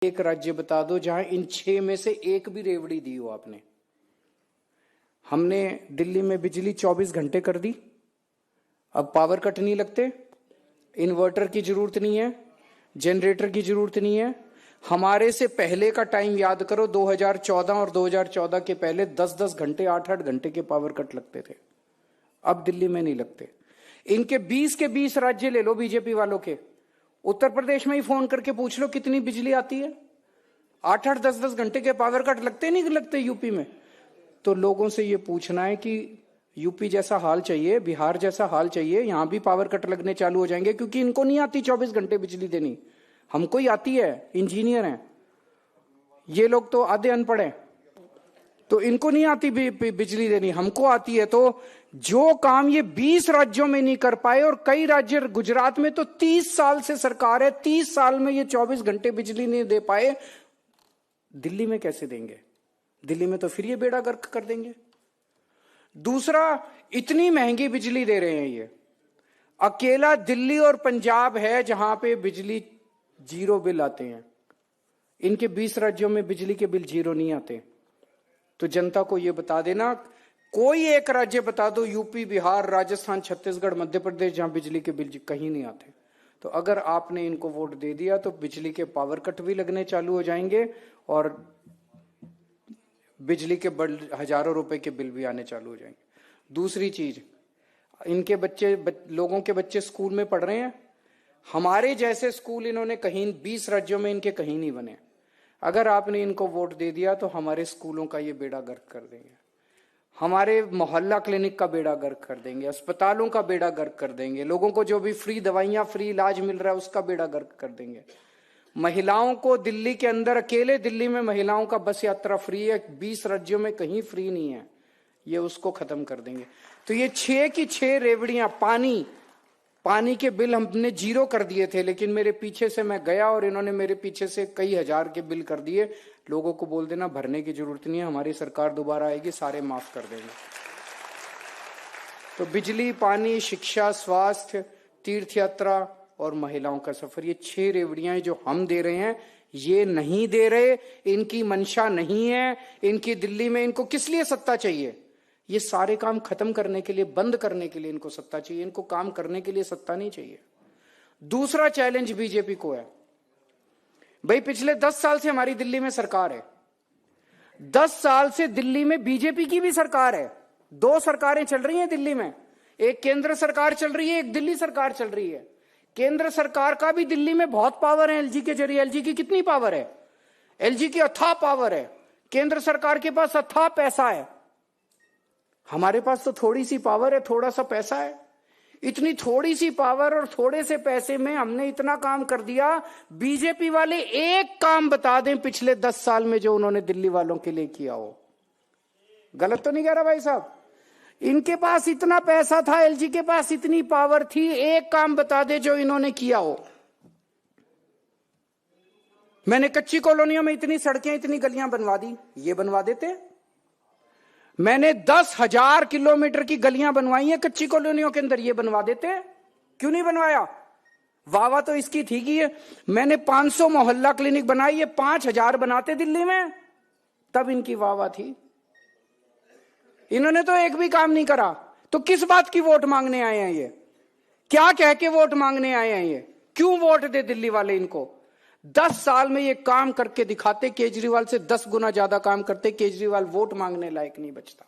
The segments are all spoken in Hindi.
एक राज्य बता दो जहां इन 6 में से एक भी रेवड़ी दी हो आपने। हमने दिल्ली में बिजली 24 घंटे कर दी, अब पावर कट नहीं लगते, इन्वर्टर की जरूरत नहीं है, जनरेटर की जरूरत नहीं है। हमारे से पहले का टाइम याद करो, 2014 और 2014 के पहले 10-10 घंटे 8-8 घंटे के पावर कट लगते थे, अब दिल्ली में नहीं लगते। इनके 20 के 20 राज्य ले लो बीजेपी वालों के, उत्तर प्रदेश में ही फोन करके पूछ लो कितनी बिजली आती है, 8-8 10-10 घंटे के पावर कट लगते नहीं लगते यूपी में। तो लोगों से ये पूछना है कि यूपी जैसा हाल चाहिए, बिहार जैसा हाल चाहिए, यहां भी पावर कट लगने चालू हो जाएंगे, क्योंकि इनको नहीं आती 24 घंटे बिजली देनी, हमको ही आती है, इंजीनियर हैं ये लोग, तो आधे अनपढ़ हैं, तो इनको नहीं आती बिजली देनी, हमको आती है। तो जो काम ये 20 राज्यों में नहीं कर पाए, और कई राज्य, गुजरात में तो 30 साल से सरकार है, 30 साल में ये 24 घंटे बिजली नहीं दे पाए, दिल्ली में कैसे देंगे? दिल्ली में तो फिर ये बेड़ा गर्क कर देंगे। दूसरा, इतनी महंगी बिजली दे रहे हैं ये, अकेला दिल्ली और पंजाब है जहां पे बिजली 0 बिल आते हैं, इनके 20 राज्यों में बिजली के बिल 0 नहीं आते। तो जनता को यह बता देना, कोई एक राज्य बता दो, यूपी, बिहार, राजस्थान, छत्तीसगढ़, मध्य प्रदेश, जहां बिजली के बिल कहीं नहीं आते। तो अगर आपने इनको वोट दे दिया तो बिजली के पावर कट भी लगने चालू हो जाएंगे, और बिजली के हजारों रुपए के बिल भी आने चालू हो जाएंगे। दूसरी चीज, इनके लोगों के बच्चे स्कूल में पढ़ रहे हैं, हमारे जैसे स्कूल इन्होंने कहीं 20 राज्यों में इनके कहीं नहीं बने। अगर आपने इनको वोट दे दिया तो हमारे स्कूलों का ये बेड़ा गर्क कर देंगे, हमारे मोहल्ला क्लिनिक का बेड़ा गर्क कर देंगे, अस्पतालों का बेड़ा गर्क कर देंगे, लोगों को जो भी फ्री दवाइयां, फ्री इलाज मिल रहा है उसका बेड़ा गर्क कर देंगे। महिलाओं को दिल्ली के अंदर, अकेले दिल्ली में महिलाओं का बस यात्रा फ्री है, 20 राज्यों में कहीं फ्री नहीं है, ये उसको खत्म कर देंगे। तो ये 6 की 6 रेवड़ियां, पानी के बिल हमने 0 कर दिए थे, लेकिन मेरे पीछे से मैं गया और इन्होंने मेरे पीछे से कई हजार के बिल कर दिए। लोगों को बोल देना भरने की जरूरत नहीं है, हमारी सरकार दोबारा आएगी, सारे माफ कर देंगे। तो बिजली, पानी, शिक्षा, स्वास्थ्य, तीर्थ यात्रा और महिलाओं का सफर, ये 6 रेवड़ियां जो हम दे रहे हैं, ये नहीं दे रहे, इनकी मंशा नहीं है, इनकी दिल्ली में इनको किस लिए सत्ता चाहिए? ये सारे काम खत्म करने के लिए, बंद करने के लिए इनको सत्ता चाहिए, इनको काम करने के लिए सत्ता नहीं चाहिए। दूसरा चैलेंज बीजेपी को है, भाई पिछले 10 साल से हमारी दिल्ली में सरकार है, 10 साल से दिल्ली में बीजेपी की भी सरकार है, 2 सरकारें चल रही हैं दिल्ली में, एक केंद्र सरकार चल रही है, एक दिल्ली सरकार चल रही है। केंद्र सरकार का भी दिल्ली में बहुत पावर है, एलजी के जरिए। एलजी की कितनी पावर है? एलजी की अथाह पावर है, केंद्र सरकार के पास अथाह पैसा है, हमारे पास तो थोड़ी सी पावर है, थोड़ा सा पैसा है। इतनी थोड़ी सी पावर और थोड़े से पैसे में हमने इतना काम कर दिया। बीजेपी वाले एक काम बता दें पिछले 10 साल में जो उन्होंने दिल्ली वालों के लिए किया हो। गलत तो नहीं कह रहा भाई साहब? इनके पास इतना पैसा था, एलजी के पास इतनी पावर थी, एक काम बता दे जो इन्होंने किया हो। मैंने कच्ची कॉलोनियों में इतनी सड़कें, इतनी गलियां बनवा दी, ये बनवा देते। मैंने 10,000 किलोमीटर की गलियां बनवाई हैं कच्ची कॉलोनियों के अंदर, ये बनवा देते। क्यों नहीं बनवाया? वावा तो इसकी थी कि मैंने 500 मोहल्ला क्लिनिक बनाई, ये 5,000 बनाते दिल्ली में, तब इनकी वावा थी। इन्होंने तो एक भी काम नहीं करा, तो किस बात की वोट मांगने आए हैं ये? क्या कह के वोट मांगने आए हैं ये? क्यों वोट दे दिल्ली वाले इनको? 10 साल में ये काम करके दिखाते, केजरीवाल से 10 गुना ज्यादा काम करते। केजरीवाल वोट मांगने लायक नहीं बचता।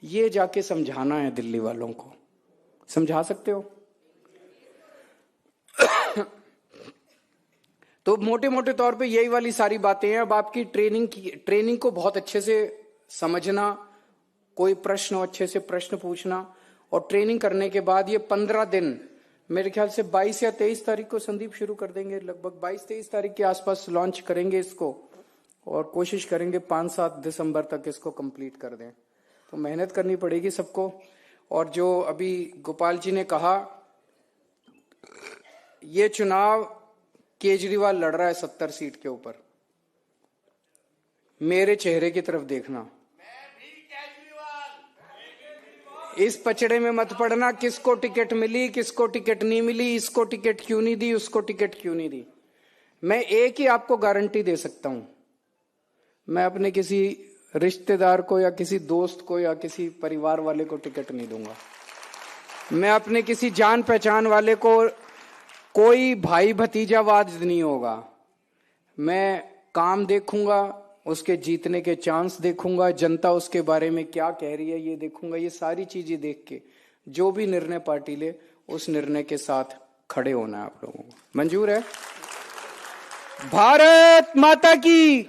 ये जाके समझाना है दिल्ली वालों को, समझा सकते हो? तो मोटे मोटे तौर पे यही वाली सारी बातें हैं। अब आपकी ट्रेनिंग को बहुत अच्छे से समझना, कोई प्रश्न हो अच्छे से प्रश्न पूछना, और ट्रेनिंग करने के बाद ये 15 दिन, मेरे ख्याल से 22 या 23 तारीख को संदीप शुरू कर देंगे, लगभग 22-23 तारीख के आसपास लॉन्च करेंगे इसको, और कोशिश करेंगे 5-7 दिसंबर तक इसको कंप्लीट कर दें। तो मेहनत करनी पड़ेगी सबको। और जो अभी गोपाल जी ने कहा, ये चुनाव केजरीवाल लड़ रहा है 70 सीट के ऊपर, मेरे चेहरे की तरफ देखना, इस पचड़े में मत पड़ना किसको टिकट मिली, किसको टिकट नहीं मिली, इसको टिकट क्यों नहीं दी, उसको टिकट क्यों नहीं दी। मैं एक ही आपको गारंटी दे सकता हूं, मैं अपने किसी रिश्तेदार को या किसी दोस्त को या किसी परिवार वाले को टिकट नहीं दूंगा। मैं अपने किसी जान पहचान वाले को, कोई भाई भतीजावाद नहीं होगा। मैं काम देखूंगा, उसके जीतने के चांस देखूंगा, जनता उसके बारे में क्या कह रही है ये देखूंगा। ये सारी चीजें देख के जो भी निर्णय पार्टी ले, उस निर्णय के साथ खड़े होना है आप लोगों को। मंजूर है? भारत माता की।